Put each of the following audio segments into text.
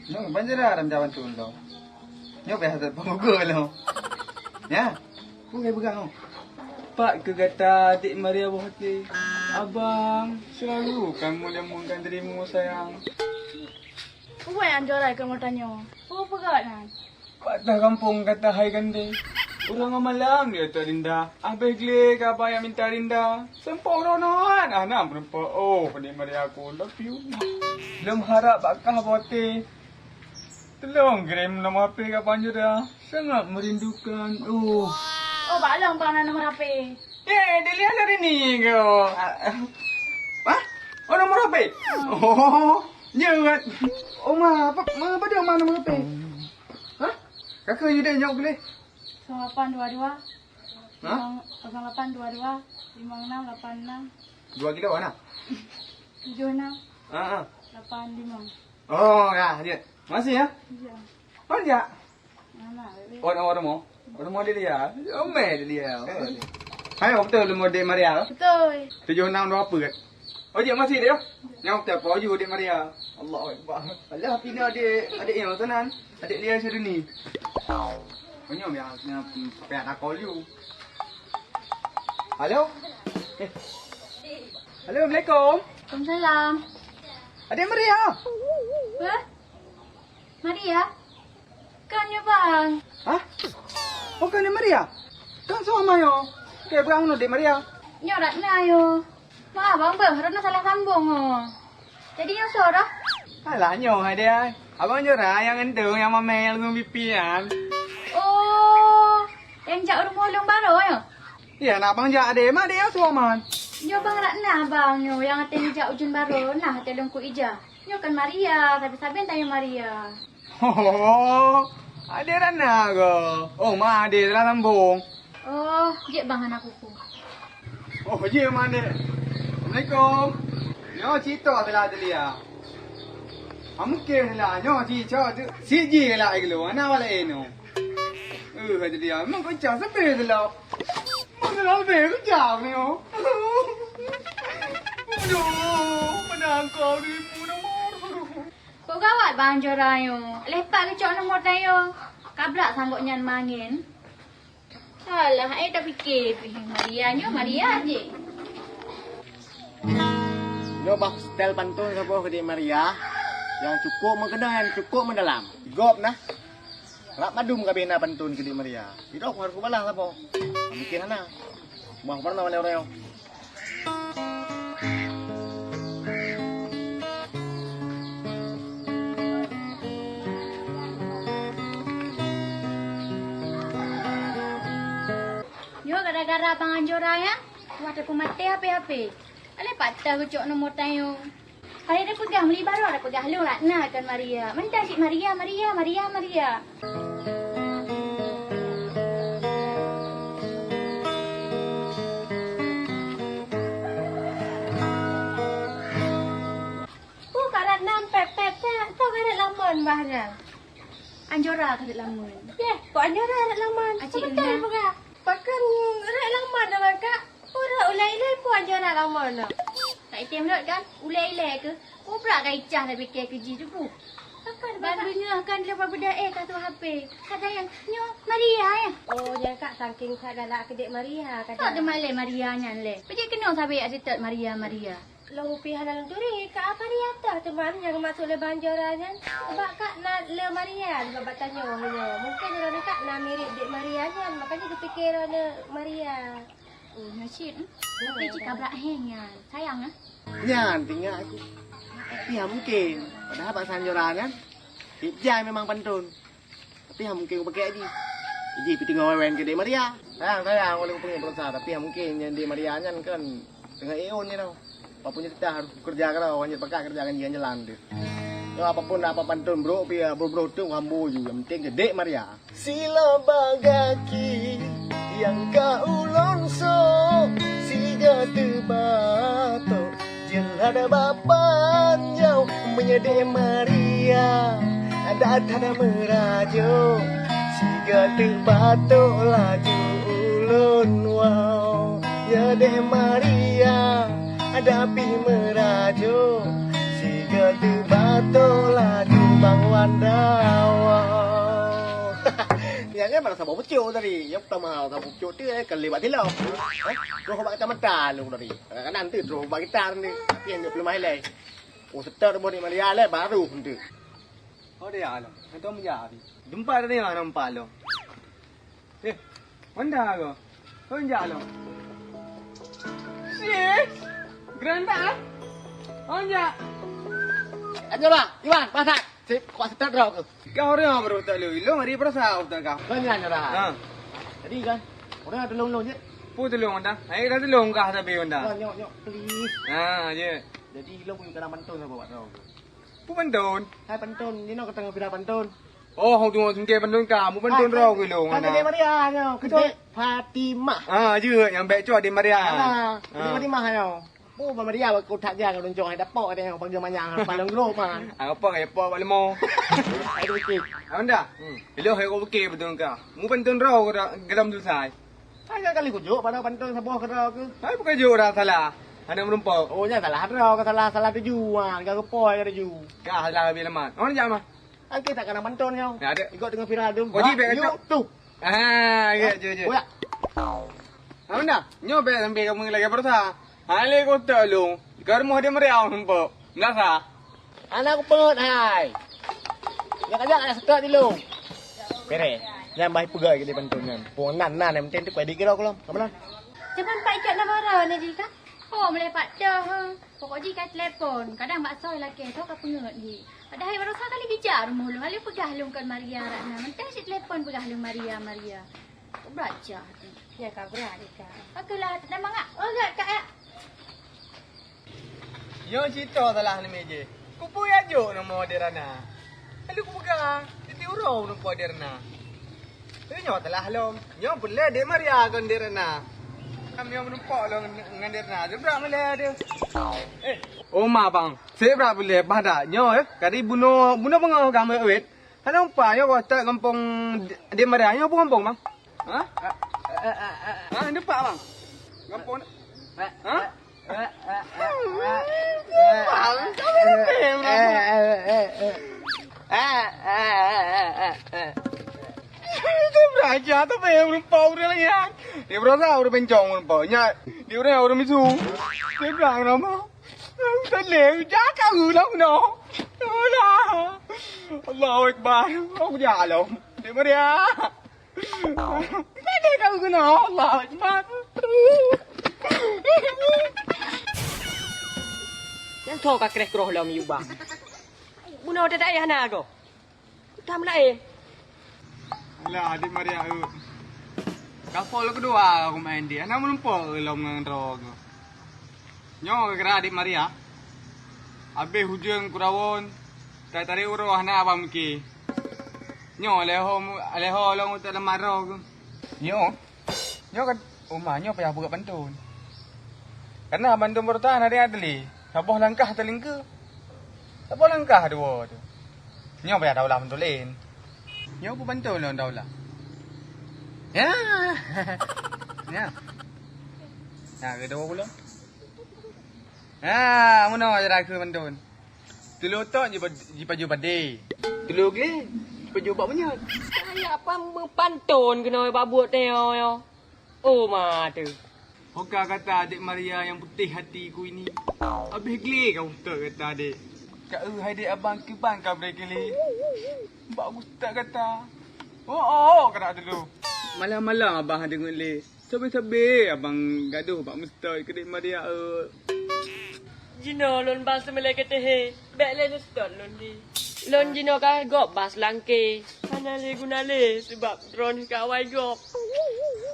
Nyok banjir dalam jalan tu lo. Nyok biasa pemukul lo. Ya. Bukan pegang. Pak ke kata adik Maria Bohati. Abang, selalu kamu lemungkan dirimu sayang. Apa yang anjorai kamu tanya? Apa pegat kan? Pak dah kampung kata hai gande. Orang malam dia tak rinda. Abang klik apa yang minta rinda. Sempur ronoan. Anak perempuan. Oh, adik Maria aku. Love you. Belum harap bakal Bohati. Tolong kirim nama HP kat Panjur dah. Sangat merindukan. Oh, balang bang nak nombor HP. Dia lihat hari ni ke? Hah? Oh, nombor HP? Oh, jangan. Oh, apa dia nombor HP? Hah? Kakak you dah nyok boleh? 0822 Hah? 0822 5686 2 kilo mana? 76 Ha. 85. Oh, ya, dia. Masih ya? Ya. Oh, ya. Mana? Orang mau? Orang mau dia lihat. Oh, dia lihat. Hai, betul lu mau Dek Maria? Betul. 76 apa kan? Oh, dia masih dia. Yang betul apa you Dek Maria? Allah Akbar. Alah, pindah adik yang sanan. Adik dia sudah ni. Punya yang pihak nak call you. Halo? Halo, Assalamualaikum. Waalaikumsalam. Adik Maria. Hah? Maria? Kan ya bang? Hah? Bukan Dek Maria? Kan sama yo. Kayak berang no Dek Maria. Nyorat na yo. Ma bang bang, harap na salah sambung oh. Jadi yang sorah? Alah nyo hai dia. Abang jora yang endung yang mamel dengan pipian. Oh, yang jak rumah long baru yo. Ya nak bang jak ade mah dia suaman. Yo bang rak na bang yo yang aten jak ujun baru nah aten long ku ija. Yo kan Maria, tapi saben tanya Maria. Oh, ade rana go. Oh mah ade dalam sambung. Oh, je bang anak kuku. Oh je mana? Assalamualaikum. Nyo cerita telah dia. Mungkin lah nyo cerita tu. Si je lah iklo. Ana wala eno. Ada dia. Memang kau cakap sampai telah. Mana sampai kau cakap ni oh. Aduh, mana kau ni pun Kok gawat bang jorayo. Lepak ke cok nomor tayo. Kabrak sanggup nyan mangin. Alah, tak fikir Maria nyo Maria je. Yo bah stel pantun siapa ke Dek Maria yang cukup mengenal yang cukup mendalam. Gop nah. Lak madum ka bina pantun ke Dek Maria. Tidak harus ku balas apa. Mungkin ana. Bang pernah mana orang yo. Yo gara-gara bang anjora ya. Wadah pemati HP-HP. Ale patah ke cok nomor tayo. Hari dia pegang beli baru ada pegang lu nak nak kan Maria. Mentah si Maria. Karat nam pep tu karat lamun bahra. Anjora karat lamun. Kok anjora karat lamun? Betul buka. Pakan karat lamun dah kak. Ora ulai-ulai pun anjora lamun. Tak item lot kan? Ulai-ulai ke? Pura kai cah dah fikir kerja tu bu. Barunya kan dia berbeda kata HP. Kata yang nyo Maria ya. Oh, jangan kak saking kat galak ke Dek Maria kata. Tak ada malai Maria nyan le. Pergi kena sampai asyik Maria. Long pi halal turi kak apa Maria tu teman yang masuk le banjoran. Sebab kak nak le Maria sebab tanya hanya. Mungkin orang kak nak mirip Dek Maria kan. Makanya kepikir orang Maria. Oh, nasib. Tapi jika berak hang yan. Sayang ah. Nyan tinggal aku. Tapi ya mungkin. Padahal Pak Sanjoran kan. Ijai memang pantun. Tapi ya mungkin aku pakai Iji. Iji pergi tengok wewen ke Dek Maria. Sayang boleh aku pergi berusaha. Tapi ya mungkin yang Dek Maria kan tengah eon ni tau. Apapun kita harus kerja kan tau. Hanya pakai kerja kan jalan tu. So, apapun apa pantun bro. Tapi bro tu hambu juga. Yang penting ke Dek Maria. Sila bagaki yang kau lonso. Siga tebato. Jelada bapan jauh menyedek Maria ada tanda merajo siga terbatuk laju ulun wow nyedek Maria ada pi merajo siga terbatuk laju bang wanda mana sabuk pucuk tadi. Ya pertama sabuk pucuk tu kali buat tilap. Terus buat kita mentah lu tadi. Kadang tu terus buat kita ni. Tapi yang belum mahal. Oh setar mau ni Maria le baru pun tu. Oh dia alam. Itu menjadi. Jumpa tadi mana nampak lo. Mana aku? Oh jalan. Sis. Granda. Oh ja. Aja Iwan, pasat. Sip, kuat setar dah aku. Kau orang baru tak lu. Lu mari perasa utang kau. Banyak dah. Ha. Jadi kan, orang ada long je. Pu tolong anda. Ai dah tolong kah tapi anda. Nyok, please. Ha, je. Jadi long punya kena pantun apa buat tau. Pu pentun. Hai pantun, ni nak ketengah pira pantun. Oh, hong tu sungke pentun kamu pentun ro ku lu Kan anda. Gede Maria nyo, Gede Fatimah. Ah, je yang baik cuak di Maria. Gede Fatimah nyo. Oh, Maria aku tak jaga don jong ada pok dia panggil manyang paling gro man. Apa ke apa balik mau. Ai dikit. Anda. Hello, hai ko ke betul kah? Mu pentun ro ku geram selesai. Hai kali ku juk pada pantun sabuh kera ke. Hai bukan jo ora salah. Ada merumpok. Oh, nya salah ro ke salah tujuan, ke poi ke ju. Kah salah bila mat. Orang jam ah. Ai kita kena pantun nyo. Ya ada. Ikut dengan viral dum. Kau jibe kan tu. Ah, ya je. Oh ya. Anda, nyobe sampai kamu lagi persa. Hale ko tolong. Garmu ada Maria nampak. Nasa. Anak aku pengut hai. Ya kajak ada sekat dulu. Pere. Yang baik pegai ke di pantun kan. Punan yang penting tu kuai dikira aku lam. Kamu Jangan pak ikat nama orang ni jika. Oh, melepak dah. Pokok jika telefon. Kadang mak soy laki tu kau pengut ni. Padahal baru sekali bicara rumah lu. Halu pegah lungkan Maria Ratna. Mentang si telefon pegah lung Maria. Kau belajar tu. Ya kak berani kak. Okeylah, nama ngak. Oh, enggak kak ya. Yo cerita salah ni meje. Ku pun ajuk nama Derana. Lalu ku pegang. Jadi urau nama Derana. Nyo telah lom. Nyo boleh dia Maria kan Derana. Kami yang menumpak lo dengan Derana. Dia berapa boleh dia? Oh ma bang. Saya berapa boleh pada nyo kari bunuh bengau kamu awet. Ada umpa yo kota kampung dia Maria nyo pun kampung bang. Ha? Ha, depan bang. Kampung. Ha? Itu beraja tu yang lupa orang lain. Dia berasa orang pencong lumpanya. Dia orang misu. Dia berang nama. Tak leh, jaga ulang no. Allah. Allahu Akbar. Aku jalan. Dia Maria. Tak kau kena Allah Akbar. Yang thô ka kreh kroh lam yuba. Buno ta ayah na go. Tam lai. Lah di Maria. Kapal kedua aku main dia. Nama lupa lom dengan rog. Nyo kira di Maria. Abe hujung kurawon. Tari uruh na abam ki. Nyo leho long utak marog. Nyo kan umahnya payah buka pantun. Karena pantun bertahan hari adli. Sabuh langkah terlingka. Sabuh langkah dua tu. Nyo payah daulah pantulin. Nyo pun pantun lah daulah. Ya. Ya. Nah, kedua pula. Ah, mana ajar aku pantun. Tulu tok je baju badai. Tulu ke? Baju bak punya. Saya apa pantun kena babut teo yo. Oh ma tu. Hoka kata adik Maria yang putih hatiku ini. Habis geli kau ustaz kata adik. Kak hai adik abang ke bang kau boleh geli. Mbak ustaz kata. Oh, kena dulu. Malam-malam abang dengar le. Sabe-sabe abang gaduh Pak Mustad ke adik Maria. Jino lon bas mele kete he. Bek le nuston lon di. Lon jino ka gop bas langke. Mana le guna le sebab drone ka awai gop.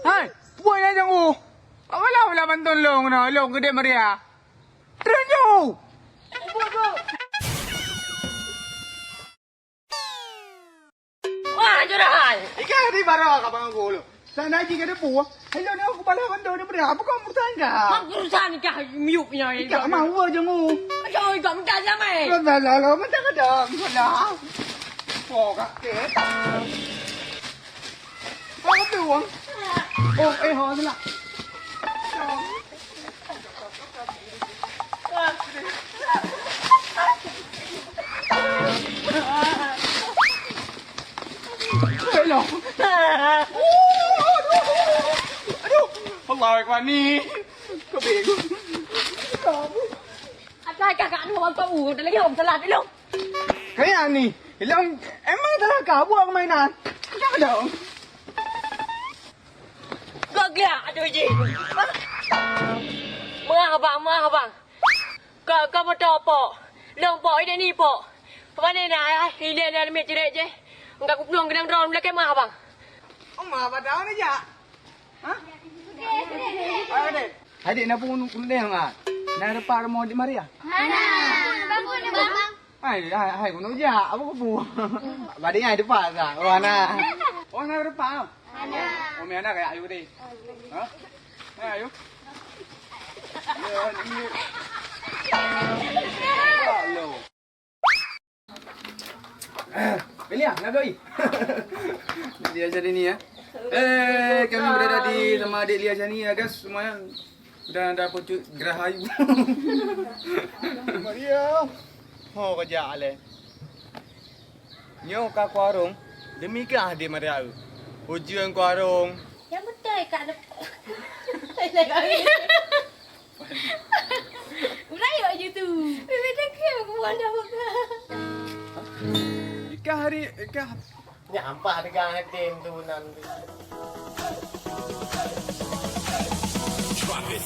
Hai, buat yang jangu. Awala pantun long na long ke adik Maria. Terenyu. Wah, jorai. Ika di bara ka bang aku lo. Sana ji ke depu. Hello ni aku bala pantun ni Maria. Apa kau murtan ka? Mak urusan ka miup nya. Ika mau jangu. Joy kau minta sama. Lah, macam ada. Lah. Oh, kakek. Apa tu, Wang? Oh, ho lah. Hello. Aduh. Allah Akbar ni. Kau bego. Ada kakak anu orang kau dah lagi orang salah dulu. Kaya ni. Hilang emang dah kau buat permainan. Kenapa dong? Kau gelak aduh je. Marah abang. Kau mau tahu apa? Long pok ini ni pok. Mana nak ini nak ambil cerai je. Enggak aku belum kena drone belakang mah abang. Oma padahal ni ya. Hah? Adik. Adik nak pun dia ngah. Nak dapat rumah di Maria. Mana? Bangun ni bang. Hai kau ja, apa kau bu? Badi ai depan ka. Oh ana. Oh ana depan. Ana. Oh me ana kayak ayu deh. Hah? Ayo. Ya ni. Halo. Belia, nak doi. Dia jadi ni ya. Kami berada di sama adik Lia Jani ya guys, semuanya sudah ada pucuk gerahayu. Maria. Oh kerja le. Nyo ka warung, demi ke adik Maria. Ujian warung. Yang betul kak nak. Melayu je tu. Bibi dah kira aku mana buka. Ikah hari ikah Nyampah dengan hadim tu nanti. Drop it.